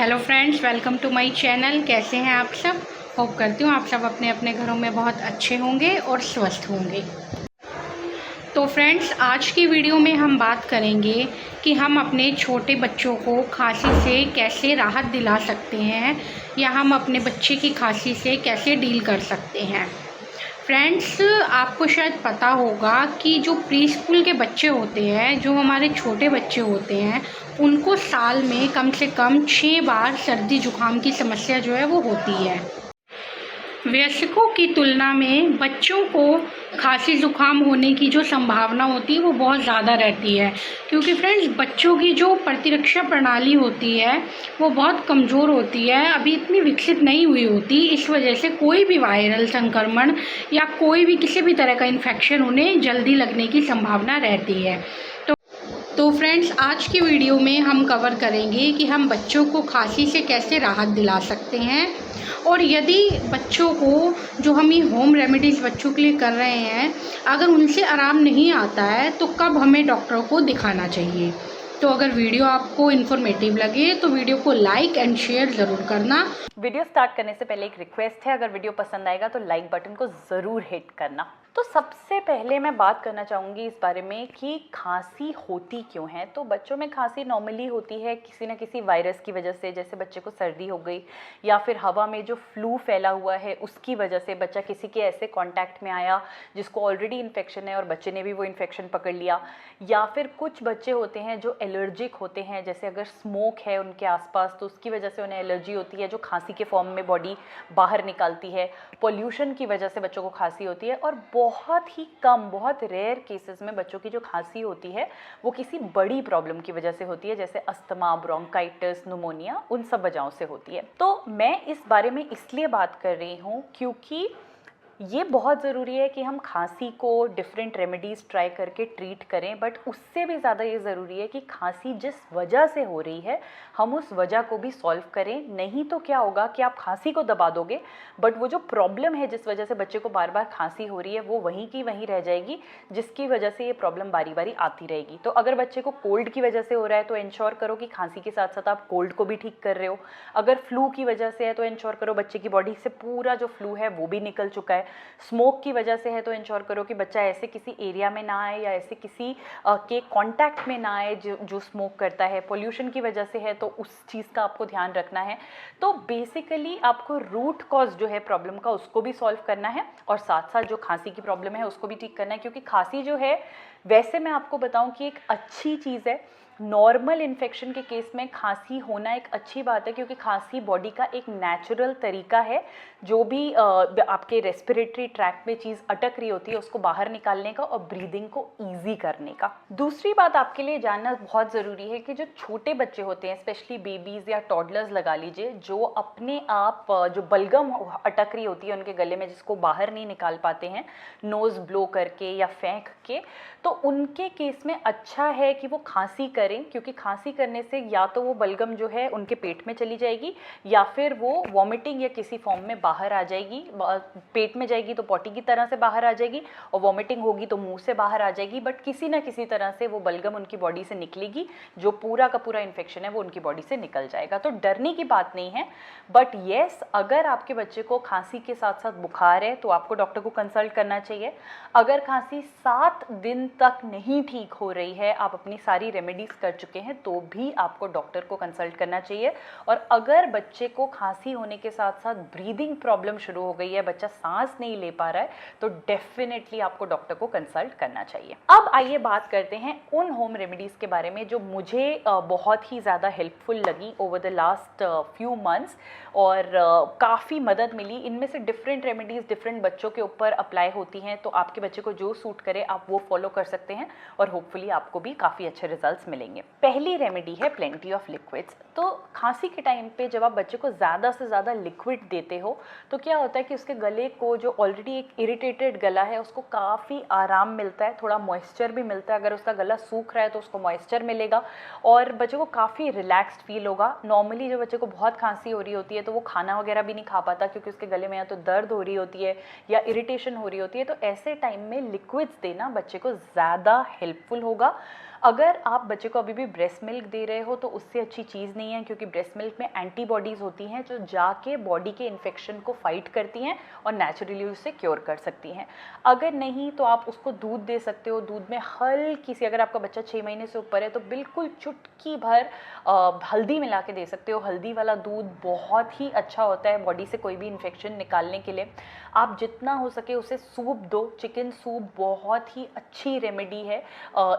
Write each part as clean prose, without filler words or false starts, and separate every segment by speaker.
Speaker 1: Hello friends, welcome to my channel. कैसे हैं आप सब? होप करती हूँ आप सब अपने अपने घरों में बहुत अच्छे होंगे और स्वस्थ होंगे। तो फ्रेंड्स, आज की वीडियो में हम बात करेंगे कि हम अपने छोटे बच्चों को खांसी से कैसे राहत दिला सकते हैं या हम अपने बच्चे की खांसी से कैसे डील कर सकते हैं। फ्रेंड्स, आपको शायद पता होगा कि जो प्री स्कूल के बच्चे होते हैं, जो हमारे छोटे बच्चे होते हैं, उनको साल में कम से कम 6 बार सर्दी जुकाम की समस्या जो है वो होती है। वयस्कों की तुलना में बच्चों को खांसी जुकाम होने की जो संभावना होती है वो बहुत ज़्यादा रहती है, क्योंकि फ्रेंड्स बच्चों की जो प्रतिरक्षा प्रणाली होती है वो बहुत कमज़ोर होती है, अभी इतनी विकसित नहीं हुई होती। इस वजह से कोई भी वायरल संक्रमण या कोई भी किसी भी तरह का इन्फेक्शन उन्हें जल्दी लगने की संभावना रहती है। तो फ्रेंड्स, आज की वीडियो में हम कवर करेंगे कि हम बच्चों को खांसी से कैसे राहत दिला सकते हैं, और यदि बच्चों को जो हम ये होम रेमेडीज़ बच्चों के लिए कर रहे हैं, अगर उनसे आराम नहीं आता है तो कब हमें डॉक्टर को दिखाना चाहिए। तो अगर वीडियो आपको इन्फॉर्मेटिव लगे तो वीडियो को लाइक एंड शेयर ज़रूर करना।
Speaker 2: वीडियो स्टार्ट करने से पहले एक रिक्वेस्ट है, अगर वीडियो पसंद आएगा तो लाइक बटन को ज़रूर हिट करना। तो सबसे पहले मैं बात करना चाहूँगी इस बारे में कि खांसी होती क्यों है। तो बच्चों में खांसी नॉर्मली होती है किसी न किसी वायरस की वजह से, जैसे बच्चे को सर्दी हो गई या फिर हवा में जो फ्लू फैला हुआ है उसकी वजह से, बच्चा किसी के ऐसे कांटेक्ट में आया जिसको ऑलरेडी इन्फेक्शन है और बच्चे ने भी वो इन्फेक्शन पकड़ लिया, या फिर कुछ बच्चे होते हैं जो एलर्जिक होते हैं, जैसे अगर स्मोक है उनके आसपास तो उसकी वजह से उन्हें एलर्जी होती है जो खांसी के फॉर्म में बॉडी बाहर निकालती है। पॉल्यूशन की वजह से बच्चों को खांसी होती है, और बहुत ही कम, बहुत रेयर केसेस में बच्चों की जो खांसी होती है वो किसी बड़ी प्रॉब्लम की वजह से होती है, जैसे अस्थमा, ब्रोंकाइटिस, न्यूमोनिया, उन सब वजहों से होती है। तो मैं इस बारे में इसलिए बात कर रही हूँ क्योंकि ये बहुत ज़रूरी है कि हम खांसी को डिफरेंट रेमेडीज़ ट्राई करके ट्रीट करें, बट उससे भी ज़्यादा ये ज़रूरी है कि खांसी जिस वजह से हो रही है हम उस वजह को भी सॉल्व करें। नहीं तो क्या होगा कि आप खांसी को दबा दोगे बट वो जो प्रॉब्लम है जिस वजह से बच्चे को बार बार खांसी हो रही है वो वहीं की वहीं रह जाएगी, जिसकी वजह से ये प्रॉब्लम बारी बारी आती रहेगी। तो अगर बच्चे को कोल्ड की वजह से हो रहा है तो इंश्योर करो कि खांसी के साथ साथ आप कोल्ड को भी ठीक कर रहे हो। अगर फ्लू की वजह से है तो इंश्योर करो बच्चे की बॉडी से पूरा जो फ्लू है वो भी निकल चुका है। स्मोक की वजह से है तो इंश्योर करो कि बच्चा ऐसे किसी एरिया में ना आए या ऐसे किसी के कांटेक्ट में ना आए जो स्मोक करता है। पोल्यूशन की वजह से है तो उस चीज़ का आपको ध्यान रखना है। तो बेसिकली आपको रूट कॉज जो है प्रॉब्लम का उसको भी सॉल्व करना है, और साथ साथ जो खांसी की प्रॉब्लम है उसको भी ठीक करना है, क्योंकि खांसी जो है वैसे मैं आपको बताऊं कि एक अच्छी चीज़ है। नॉर्मल इन्फेक्शन के केस में खांसी होना एक अच्छी बात है, क्योंकि खांसी बॉडी का एक नेचुरल तरीका है जो भी आपके रेस्पिरेटरी ट्रैक में चीज़ अटक रही होती है उसको बाहर निकालने का और ब्रीदिंग को ईजी करने का। दूसरी बात आपके लिए जानना बहुत ज़रूरी है कि जो छोटे बच्चे होते हैं, स्पेशली बेबीज़ या टॉडलर्स लगा लीजिए, जो अपने आप जो बलगम अटक रही होती है उनके गले में जिसको बाहर नहीं निकाल पाते हैं नोज़ ब्लो करके या फेंक के, तो उनके केस में अच्छा है कि वो खांसी करें, क्योंकि खांसी करने से या तो वो बलगम जो है उनके पेट में चली जाएगी या फिर वो वॉमिटिंग या किसी फॉर्म में बाहर आ जाएगी। पेट में जाएगी तो पॉटी की तरह से बाहर आ जाएगी, और वॉमिटिंग होगी तो मुंह से बाहर आ जाएगी, बट किसी ना किसी तरह से वो बलगम उनकी बॉडी से निकलेगी, जो पूरा का पूरा इन्फेक्शन है वो उनकी बॉडी से निकल जाएगा। तो डरने की बात नहीं है, बट येस, अगर आपके बच्चे को खांसी के साथ साथ बुखार है तो आपको डॉक्टर को कंसल्ट करना चाहिए। अगर खांसी 7 दिन तक नहीं ठीक हो रही है, आप अपनी सारी रेमेडीज़ कर चुके हैं, तो भी आपको डॉक्टर को कंसल्ट करना चाहिए। और अगर बच्चे को खांसी होने के साथ साथ ब्रीदिंग प्रॉब्लम शुरू हो गई है, बच्चा सांस नहीं ले पा रहा है, तो डेफिनेटली आपको डॉक्टर को कंसल्ट करना चाहिए। अब आइए बात करते हैं उन होम रेमेडीज़ के बारे में जो मुझे बहुत ही ज़्यादा हेल्पफुल लगी over the last few months, और काफ़ी मदद मिली। इनमें से डिफरेंट रेमेडीज़ डिफरेंट बच्चों के ऊपर अप्लाई होती हैं, तो आपके बच्चे को जो सूट करे आप वो फॉलो कर सकते हैं और होपफुली आपको भी काफ़ी अच्छे रिजल्ट्स मिलेंगे। पहली रेमेडी है प्लेंटी ऑफ लिक्विड्स। तो खांसी के टाइम पे जब आप बच्चे को ज़्यादा से ज़्यादा लिक्विड देते हो तो क्या होता है कि उसके गले को, जो ऑलरेडी एक इरिटेटेड गला है, उसको काफ़ी आराम मिलता है, थोड़ा मॉइस्चर भी मिलता है। अगर उसका गला सूख रहा है तो उसको मॉइस्चर मिलेगा और बच्चे को काफ़ी रिलैक्स्ड फील होगा। नॉर्मली जब बच्चे को बहुत खांसी हो रही होती है तो वो खाना वगैरह भी नहीं खा पाता, क्योंकि उसके गले में या तो दर्द हो रही होती है या इरिटेशन हो रही होती है। तो ऐसे टाइम में लिक्विड्स देना बच्चे को ज़्यादा हेल्पफुल होगा। अगर आप बच्चे को अभी भी ब्रेस्ट मिल्क दे रहे हो तो उससे अच्छी चीज़ नहीं है, क्योंकि ब्रेस्ट मिल्क में एंटीबॉडीज़ होती हैं जो जाके बॉडी के इन्फेक्शन को फाइट करती हैं और नेचुरली उसे क्योर कर सकती हैं। अगर नहीं तो आप उसको दूध दे सकते हो। दूध में हल्की सी, अगर आपका बच्चा 6 महीने से ऊपर है तो बिल्कुल चुटकी भर हल्दी मिला के दे सकते हो। हल्दी वाला दूध बहुत ही अच्छा होता है बॉडी से कोई भी इन्फेक्शन निकालने के लिए। आप जितना हो सके उसे सूप दो। चिकन सूप बहुत ही अच्छी रेमेडी है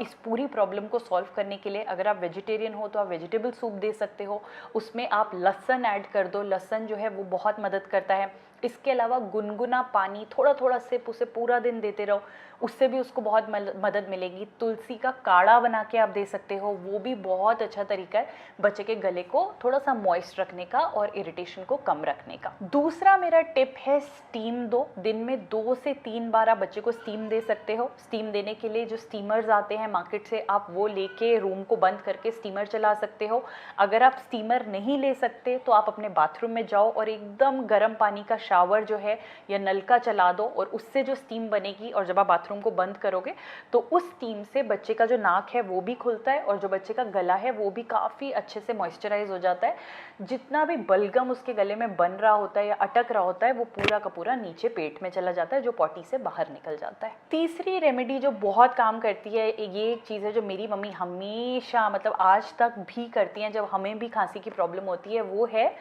Speaker 2: इस पूरी प्रॉब्लम को सॉल्व करने के लिए। अगर आप वेजिटेरियन हो तो आप वेजिटेबल सूप दे सकते हो, उसमें आप लहसुन ऐड कर दो। लहसुन जो है वो बहुत मदद करता है। इसके अलावा गुनगुना पानी थोड़ा थोड़ा सिप उसे पूरा दिन देते रहो, उससे भी उसको बहुत मदद मिलेगी। तुलसी का काढ़ा बना के आप दे सकते हो, वो भी बहुत अच्छा तरीका है बच्चे के गले को थोड़ा सा मॉइस्ट रखने का और इरिटेशन को कम रखने का। दूसरा मेरा टिप है स्टीम दो। दिन में 2 से 3 बार आप बच्चे को स्टीम दे सकते हो। स्टीम देने के लिए जो स्टीमर्स आते हैं मार्केट से, आप वो लेके रूम को बंद करके स्टीमर चला सकते हो। अगर आप स्टीमर नहीं ले सकते तो आप अपने बाथरूम में जाओ और एकदम गर्म पानी का शावर जो है या नलका चला दो और उससे जो स्टीम बनेगी, और जब आप बाथरूम को बंद करोगे तो उस स्टीम से बच्चे का जो नाक है वो भी खुलता है और जो बच्चे का गला है वो भी काफ़ी अच्छे से मॉइस्चराइज हो जाता है। जितना भी बलगम उसके गले में बन रहा होता है या अटक रहा होता है वो पूरा का पूरा नीचे पेट में चला जाता है, जो पॉटी से बाहर निकल जाता है। तीसरी रेमेडी जो बहुत काम करती है, ये एक चीज़ है जो मेरी मम्मी हमेशा, मतलब आज तक भी करती हैं जब हमें भी खांसी की प्रॉब्लम होती है, वो है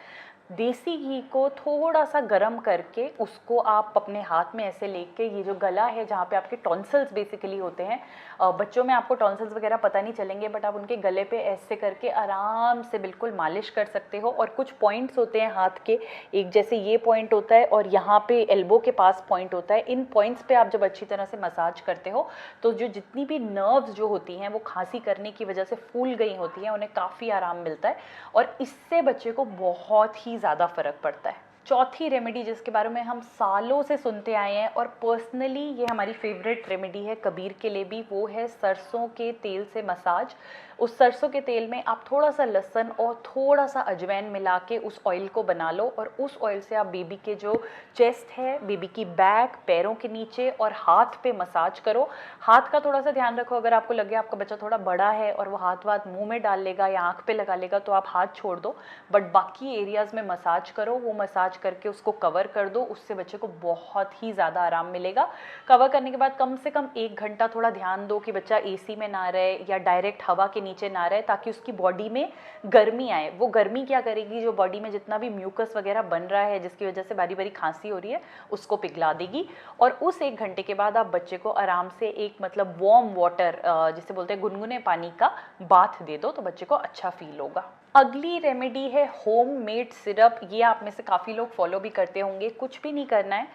Speaker 2: देसी घी को थोड़ा सा गर्म करके उसको आप अपने हाथ में ऐसे लेके, ये जो गला है जहाँ पे आपके टॉन्सिल्स बेसिकली होते हैं, बच्चों में आपको टॉन्सिल्स वगैरह पता नहीं चलेंगे, बट आप उनके गले पे ऐसे करके आराम से बिल्कुल मालिश कर सकते हो। और कुछ पॉइंट्स होते हैं हाथ के, एक जैसे ये पॉइंट होता है और यहाँ पे एल्बो के पास पॉइंट होता है। इन पॉइंट्स पे आप जब अच्छी तरह से मसाज करते हो तो जो जितनी भी नर्व्स जो होती हैं वो खांसी करने की वजह से फूल गई होती हैं, उन्हें काफ़ी आराम मिलता है और इससे बच्चे को बहुत ही ज़्यादा फर्क पड़ता है। चौथी रेमेडी जिसके बारे में हम सालों से सुनते आए हैं और पर्सनली ये हमारी फेवरेट रेमेडी है कबीर के लिए भी, वो है सरसों के तेल से मसाज। उस सरसों के तेल में आप थोड़ा सा लहसुन और थोड़ा सा अजवाइन मिला के उस ऑयल को बना लो और उस ऑयल से आप बेबी के जो चेस्ट है, बेबी की बैक, पैरों के नीचे और हाथ पे मसाज करो। हाथ का थोड़ा सा ध्यान रखो, अगर आपको लगे आपका बच्चा थोड़ा बड़ा है और वो हाथ मुंह में डाल लेगा या आँख पे लगा लेगा तो आप हाथ छोड़ दो, बट बाकी एरियाज़ में मसाज करो। वो मसाज करके उसको कवर कर दो, उससे बच्चे को बहुत ही ज़्यादा आराम मिलेगा। कवर करने के बाद कम से कम 1 घंटा थोड़ा ध्यान दो कि बच्चा एसी में ना रहे या डायरेक्ट हवा के नीचे ना रहे, ताकि उसकी बॉडी में गर्मी आए। वो गर्मी क्या करेगी, जो बॉडी में जितना भी म्यूकस वगैरह बन रहा है जिसकी वजह से बारी बारी खांसी हो रही है, उसको पिघला देगी। और उस 1 घंटे के बाद आप बच्चे को आराम से एक मतलब वार्म वाटर, जिसे बोलते हैं गुनगुने पानी का बाथ दे दो, तो बच्चे को अच्छा फील होगा। अगली रेमेडी है होम मेड सिरप। ये आप में से काफ़ी लोग फॉलो भी करते होंगे। कुछ भी नहीं करना है,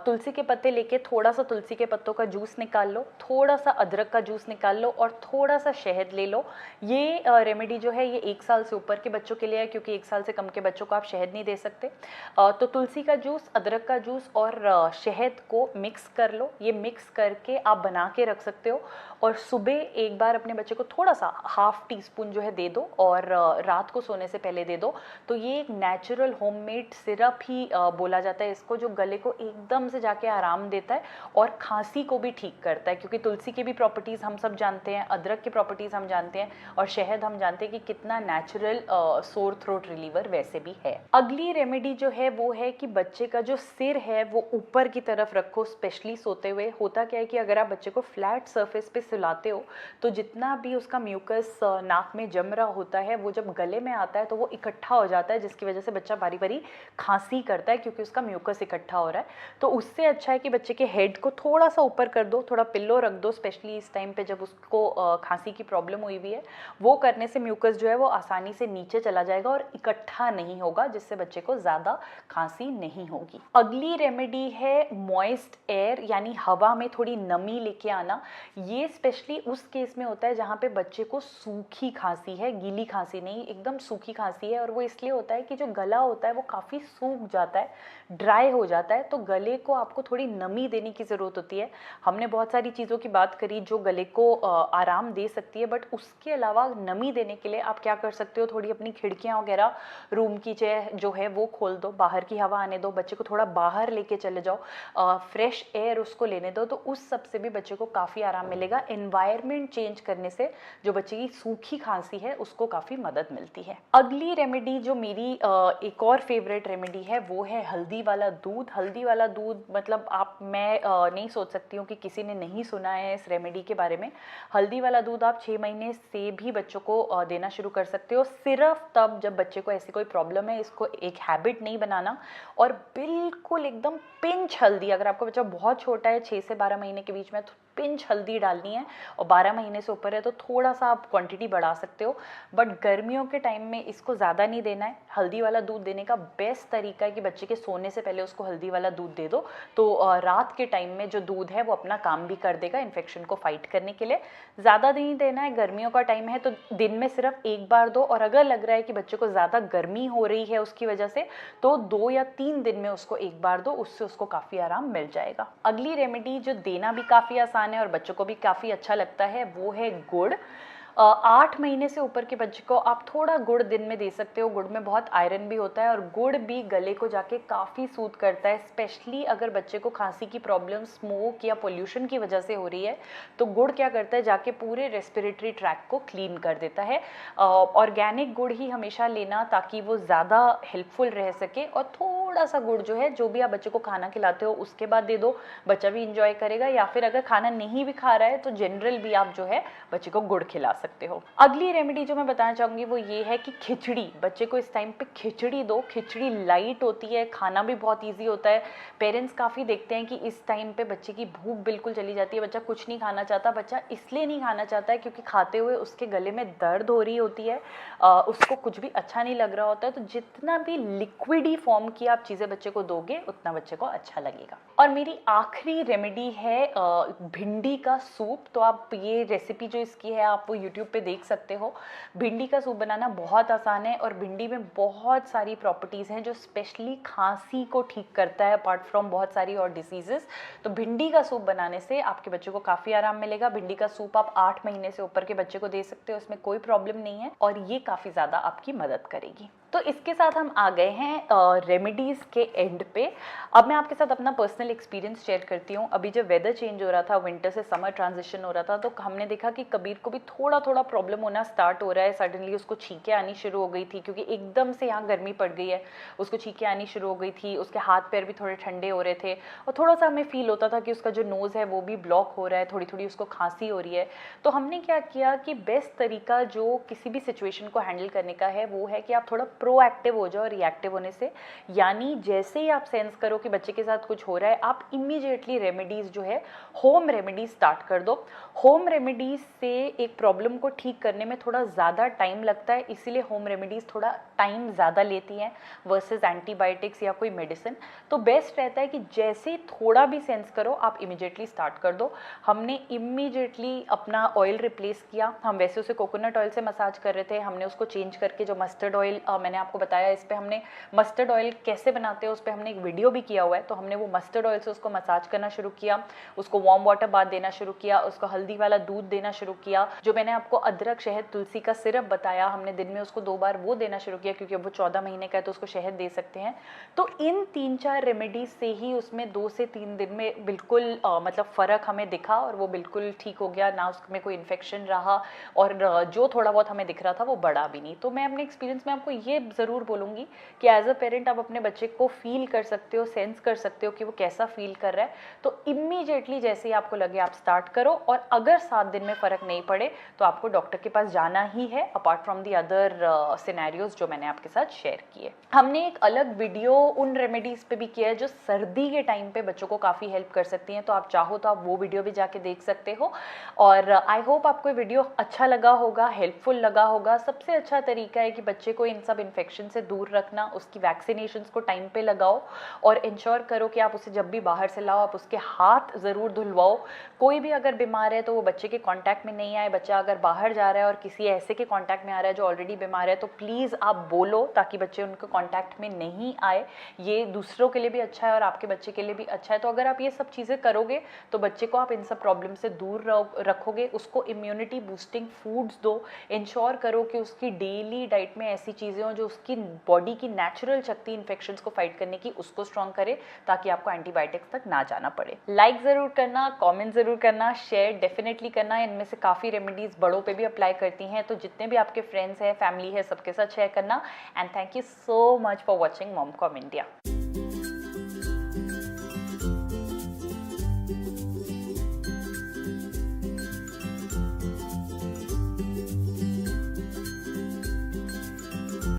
Speaker 2: तुलसी के पत्ते लेके थोड़ा सा तुलसी के पत्तों का जूस निकाल लो, थोड़ा सा अदरक का जूस निकाल लो और थोड़ा सा शहद ले लो। ये रेमेडी जो है ये 1 साल से ऊपर के बच्चों के लिए है, क्योंकि 1 साल से कम के बच्चों को आप शहद नहीं दे सकते। तो तुलसी का जूस, अदरक का जूस और शहद को मिक्स कर लो। ये मिक्स करके आप बना के रख सकते हो और सुबह एक बार अपने बच्चे को थोड़ा सा ½ टीस्पून जो है दे दो और रात को सोने से पहले दे दो। तो ये एक नेचुरल होममेड सिरप ही बोला जाता है इसको, जो गले को एकदम से जाके आराम देता है और खांसी को भी ठीक करता है, क्योंकि तुलसी की भी प्रॉपर्टीज़ हम सब जानते हैं, अदरक की प्रॉपर्टीज़ हम जानते हैं और शहद हम जानते हैं कि कितना नेचुरल सोर थ्रोट रिलीवर वैसे भी है। अगली रेमेडी जो है वो है कि बच्चे का जो सिर है वो ऊपर की तरफ रखो, स्पेशली सोते हुए। होता क्या है कि अगर आप बच्चे को फ्लैट सरफेस पे सुलाते हो तो जितना भी उसका म्यूकस नाक में जम रहा होता है वो जब गले में आता है तो वो इकट्ठा हो जाता है, जिसकी वजह से बच्चा बारी बारी खांसी करता है, क्योंकि उसका म्यूकस इकट्ठा हो रहा है। तो उससे अच्छा है कि बच्चे के हेड को थोड़ा सा ऊपर कर दो, थोड़ा पिल्लो रख दो, स्पेशली इस टाइम पे जब उसको खांसी की प्रॉब्लम हुई हुई है। वो करने से म्यूकस जो है वो आसानी से नीचे चला जाएगा और इकट्ठा नहीं होगा, जिससे बच्चे को ज़्यादा खांसी नहीं होगी। अगली रेमेडी है मॉइस्ट एयर, यानी हवा में थोड़ी नमी लेके आना। ये स्पेशली उस केस में होता है जहाँ पे बच्चे को सूखी खांसी है, गीली खांसी नहीं, एकदम एकदम सूखी खांसी है, और वो इसलिए होता है कि जो गला होता है वो काफ़ी सूख जाता है, ड्राई हो जाता है, तो गले को आपको थोड़ी नमी देने की ज़रूरत होती है। हमने बहुत सारी चीज़ों की बात करी जो गले को आराम दे सकती है, बट उसके अलावा नमी देने के लिए आप क्या कर सकते हो, थोड़ी अपनी खिड़कियाँ वगैरह रूम की जो है वो खोल दो, बाहर की हवा आने दो, बच्चे को थोड़ा बाहर लेके चले जाओ, फ्रेश एयर उसको लेने दो, तो उस सब से भी बच्चे को काफ़ी आराम मिलेगा। एनवायरनमेंट चेंज करने से जो बच्चे की सूखी खांसी है उसको काफ़ी मदद मिलती है। अगली रेमेडी जो मेरी एक और फेवरेट रेमेडी है वो है हल्दी वाला दूध। हल्दी वाला दूध मतलब मैं नहीं सोच सकती हूँ कि किसी ने नहीं सुना है इस रेमेडी के बारे में। हल्दी वाला दूध आप 6 महीने से भी बच्चों को देना शुरू कर सकते हो, सिर्फ तब जब बच्चे को ऐसी कोई प्रॉब्लम है। इसको एक हैबिट नहीं बनाना, और बिल्कुल एकदम पिंच हल्दी, अगर आपका बच्चा बहुत छोटा है 6 से 12 महीने के बीच में, तो पिंच हल्दी डालनी है, और 12 महीने से ऊपर है तो थोड़ा सा आप क्वांटिटी बढ़ा सकते हो, बट गर्मियों के टाइम में इसको ज़्यादा नहीं देना है। हल्दी वाला दूध देने का बेस्ट तरीका है कि बच्चे के सोने से पहले उसको हल्दी वाला दूध दे दो, तो रात के टाइम में जो दूध है वो अपना काम भी कर देगा इन्फेक्शन को फाइट करने के लिए। ज़्यादा नहीं देना है, गर्मियों का टाइम है तो दिन में सिर्फ एक बार दो, और अगर लग रहा है कि बच्चे को ज़्यादा गर्मी हो रही है उसकी वजह से, तो 2 या 3 दिन में उसको एक बार दो, उससे उसको काफ़ी आराम मिल जाएगा। अगली रेमेडी जो देना भी काफ़ी आसान है और बच्चों को भी काफ़ी अच्छा लगता है वो है गुड़। 8 महीने से ऊपर के बच्चे को आप थोड़ा गुड़ दिन में दे सकते हो। गुड़ में बहुत आयरन भी होता है, और गुड़ भी गले को जाके काफ़ी सूद करता है, स्पेशली अगर बच्चे को खांसी की प्रॉब्लम स्मोक या पोल्यूशन की वजह से हो रही है, तो गुड़ क्या करता है, जाके पूरे रेस्पिरेटरी ट्रैक को क्लीन कर देता है। ऑर्गेनिक गुड़ ही हमेशा लेना ताकि वो ज़्यादा हेल्पफुल रह सके, और थोड़ा सा गुड़ जो है, जो भी आप बच्चे को खाना खिलाते हो उसके बाद दे दो, बच्चा भी इंजॉय करेगा, या फिर अगर खाना नहीं भी खा रहा है तो जनरल भी आप जो है बच्चे को गुड़ खिला सकते हो। अगली रेमेडी जो मैं बताना चाहूँगी वो ये है कि खिचड़ी, बच्चे को इस टाइम पे खिचड़ी दो। खिचड़ी लाइट होती है, खाना भी बहुत ईजी होता है। पेरेंट्स काफ़ी देखते हैं कि इस टाइम पे बच्चे की भूख बिल्कुल चली जाती है, बच्चा कुछ नहीं खाना चाहता। बच्चा इसलिए नहीं खाना चाहता है क्योंकि खाते हुए उसके गले में दर्द हो रही होती है, उसको कुछ भी अच्छा नहीं लग रहा होता है। तो जितना भी लिक्विडी फॉर्म की आप चीज़ें बच्चे को दोगे उतना बच्चे को अच्छा लगेगा। और मेरी आखिरी रेमेडी है भिंडी का सूप। तो आप ये रेसिपी जो इसकी है आप वो यूट्यूब पे देख सकते हो। भिंडी का सूप बनाना बहुत आसान है, और भिंडी में बहुत सारी प्रॉपर्टीज़ हैं जो स्पेशली खांसी को ठीक करता है, अपार्ट फ्रॉम बहुत सारी और डिसीजेस। तो भिंडी का सूप बनाने से आपके बच्चों को काफ़ी आराम मिलेगा। भिंडी का सूप आप 8 महीने से ऊपर के बच्चे को दे सकते हो, उसमें कोई प्रॉब्लम नहीं है, और ये काफ़ी ज़्यादा आपकी मदद करेगी। तो इसके साथ हम आ गए हैं रेमेडीज़ के एंड पे। अब मैं आपके साथ अपना पर्सनल एक्सपीरियंस शेयर करती हूँ। अभी जब वेदर चेंज हो रहा था, विंटर से समर ट्रांजिशन हो रहा था, तो हमने देखा कि कबीर को भी थोड़ा थोड़ा प्रॉब्लम होना स्टार्ट हो रहा है। सडनली उसको छींकें आनी शुरू हो गई थी, क्योंकि एकदम से यहाँ गर्मी पड़ गई है, उसको छींकें आनी शुरू हो गई थी। उसके हाथ पैर भी थोड़े ठंडे हो रहे थे, और थोड़ा सा हमें फील होता था कि उसका जो नोज़ है वो भी ब्लॉक हो रहा है, थोड़ी थोड़ी उसको खांसी हो रही है। तो हमने क्या किया कि बेस्ट तरीका जो किसी भी सिचुएशन को हैंडल करने का है वो है कि आप थोड़ा प्रोएक्टिव हो जाओ रिएक्टिव होने से। यानी जैसे ही आप सेंस करो कि बच्चे के साथ कुछ हो रहा है, आप इमीडिएटली रेमेडीज़ जो है होम रेमेडीज स्टार्ट कर दो। होम रेमेडीज से एक प्रॉब्लम को ठीक करने में थोड़ा ज़्यादा टाइम लगता है, इसीलिए होम रेमेडीज़ थोड़ा टाइम ज़्यादा लेती हैं वर्सेस एंटीबायोटिक्स या कोई मेडिसिन। तो बेस्ट रहता है कि जैसे थोड़ा भी सेंस करो आप इमीडिएटली स्टार्ट कर दो। हमने इमीडिएटली अपना ऑयल रिप्लेस किया। हम वैसे उसे कोकोनट ऑयल से मसाज कर रहे थे, हमने उसको चेंज करके जो मस्टर्ड ऑयल मैंने आपको बताया, इस पे हमने मस्टर्ड ऑयल कैसे बनाते हैं उस पर हमने एक वीडियो भी किया हुआ है। तो हमने वो मस्टर्ड ऑयल से उसको मसाज करना शुरू किया, उसको वार्म वाटर बाथ देना शुरू किया, उसको हल्दी वाला दूध देना शुरू किया। जो मैंने आपको अदरक शहद तुलसी का सिरप बताया, हमने दिन में उसको 2 बार वो देना शुरू किया, क्योंकि अब वो 14 महीने का है तो उसको शहद दे सकते हैं। तो इन 3-4 रेमेडीज से ही उसमें 2 से 3 दिन में बिल्कुल मतलब फ़र्क हमें दिखा, और वो बिल्कुल ठीक हो गया, ना उसमें कोई इन्फेक्शन रहा, और जो थोड़ा बहुत हमें दिख रहा था वो बढ़ा भी नहीं। तो मैं अपने एक्सपीरियंस में आपको ये ज़रूर बोलूँगी कि एज अ पेरेंट आप अपने बच्चे को फील कर सकते हो, सेंस कर सकते हो कि वो कैसा फील कर रहा है। तो इमीडिएटली जैसे ही आपको लगे आप स्टार्ट करो, और अगर 7 दिन में फ़र्क नहीं पड़े तो आपको डॉक्टर के पास जाना ही है, apart from the other scenarios जो मैंने आपके साथ शेयर किए। हमने एक अलग वीडियो उन रेमेडीज़ पे भी किया है जो सर्दी के टाइम पे बच्चों को काफ़ी हेल्प कर सकती हैं, तो आप चाहो तो आप वो वीडियो भी जाके देख सकते हो। और आई होप आपको वीडियो अच्छा लगा होगा, हेल्पफुल लगा होगा। सबसे अच्छा तरीका है कि बच्चे को इन सब इन्फेक्शन से दूर रखना, उसकी वैक्सीनेशंस को टाइम पे लगाओ और इंश्योर करो कि आप उसे जब भी बाहर से लाओ आप उसके हाथ ज़रूर धुलवाओ। कोई भी अगर बीमार है तो वो बच्चे के कांटेक्ट में नहीं आए। बच्चा अगर बाहर जा रहा है और किसी ऐसे के कांटेक्ट में आ रहा है जो ऑलरेडी बीमार है तो प्लीज़ आप बोलो ताकि बच्चे उनके कांटेक्ट में नहीं आए। ये दूसरों के लिए भी अच्छा है और आपके बच्चे के लिए भी अच्छा है। तो अगर आप ये सब चीज़ें करोगे तो बच्चे को आप इन सब प्रॉब्लम से दूर रखोगे। उसको इम्यूनिटी बूस्टिंग फूड्स दो, इंश्योर करो कि उसकी डेली डाइट में ऐसी चीज़ें हों जो उसकी बॉडी की नेचुरल शक्ति इन्फेक्शंस को फाइट करने की उसको स्ट्रॉन्ग करे ताकि आपको एंटीबायोटिक्स तक ना जाना पड़े। लाइक ज़रूर करना, कमेंट ज़रूर करना, शेयर डेफिनेटली करना। इनमें से काफ़ी रेमेडीज़ बड़ों पे भी अप्लाई करती हैं, तो जितने भी आपके फ्रेंड्स हैं, फैमिली है, सबके साथ शेयर करना। And thank you so much for watching mom com India.